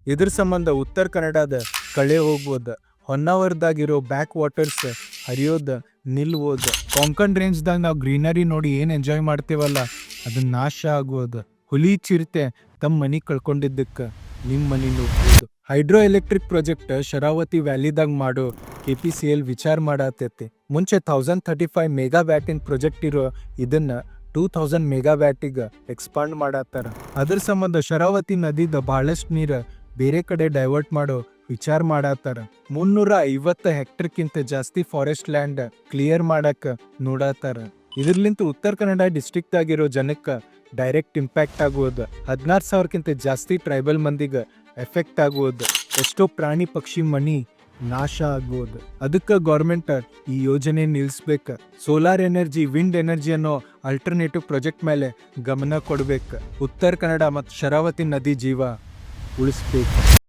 ಇದ್ರ ಸಂಬಂಧ ಉತ್ತರ ಕನ್ನಡದ ಕಳೆ ಹೋಗ್ಬೋದ, ಹೊನ್ನಾವರದಾಗಿರೋ ಬ್ಯಾಕ್ ವಾಟರ್ಸ್ ಹರಿಯೋದ ನಿಲ್ಬೋದ. ಕೊಂಕಣ್ ರೇಂಜ್ದಾಗ ನಾವು ಗ್ರೀನರಿ ನೋಡಿ ಏನ್ ಎಂಜಾಯ್ ಮಾಡ್ತೇವಲ್ಲ ಅದನ್ನ ನಾಶ ಆಗೋದ. ಹುಲಿ ಚಿರತೆ ತಮ್ಮ ಮನಿ ಕಳ್ಕೊಂಡಿದ್ದಕ್ಕ ನಿಮ್ ಮನಿ ನುಗ್ಬೋದು. ಹೈಡ್ರೋ ಎಲೆಕ್ಟ್ರಿಕ್ ಪ್ರಾಜೆಕ್ಟ್ ಶರಾವತಿ ವ್ಯಾಲಿದಾಗ ಮಾಡೋ KPCL ವಿಚಾರ ಮಾಡತೈತಿ. ಮುಂಚೆ 1035 ಮೆಗಾವ್ಯಾಟಿನ್ ಪ್ರಾಜೆಕ್ಟ್ ಇರೋ ಇದನ್ನ 2000 ಮೆಗಾವ್ಯಾಟಿಗೆ ಎಕ್ಸ್ಪಾಂಡ್ ಮಾಡತ್ತಾರ. ಅದ್ರ ಸಂಬಂಧ ಶರಾವತಿ ನದಿದ ಬಹಳಷ್ಟು ನೀರ ಬೇರೆ ಕಡೆ ಡೈವರ್ಟ್ ಮಾಡೋ ವಿಚಾರ ಮಾಡತ್ತಾರ. 350 ಹೆಕ್ಟರ್ಕ್ಕಿಂತ ಜಾಸ್ತಿ ಫಾರೆಸ್ಟ್ ಲ್ಯಾಂಡ್ ಕ್ಲಿಯರ್ ಮಾಡಕ್ ನೋಡತ್ತಾರ. ಇದ್ರಲಿಂತ ಉತ್ತರ ಕನ್ನಡ ಡಿಸ್ಟ್ರಿಕ್ಟ್ ಆಗಿರೋ ಜನಕ್ಕ ಡೈರೆಕ್ಟ್ ಇಂಪ್ಯಾಕ್ಟ್ ಆಗುವುದು. 16,000ಕ್ಕಿಂತ ಜಾಸ್ತಿ ಟ್ರೈಬಲ್ ಮಂದಿಗೆ ಎಫೆಕ್ಟ್ ಆಗುವುದು. ಎಷ್ಟೋ ಪ್ರಾಣಿ ಪಕ್ಷಿ ಮನಿ ನಾಶ ಆಗುವುದು. ಅದಕ್ಕೆ ಗೌರ್ಮೆಂಟ್ ಈ ಯೋಜನೆ ನಿಲ್ಲಿಸ್ಬೇಕು. ಸೋಲಾರ್ ಎನರ್ಜಿ, ವಿಂಡ್ ಎನರ್ಜಿ ಅನ್ನೋ ಅಲ್ಟರ್ನೇಟಿವ್ ಪ್ರಾಜೆಕ್ಟ್ ಮೇಲೆ ಗಮನ ಕೊಡ್ಬೇಕು. ಉತ್ತರ ಕನ್ನಡ ಮತ್ತು ಶರಾವತಿ ನದಿ ಜೀವ ಉಳಿಸ್ಬೇಕು.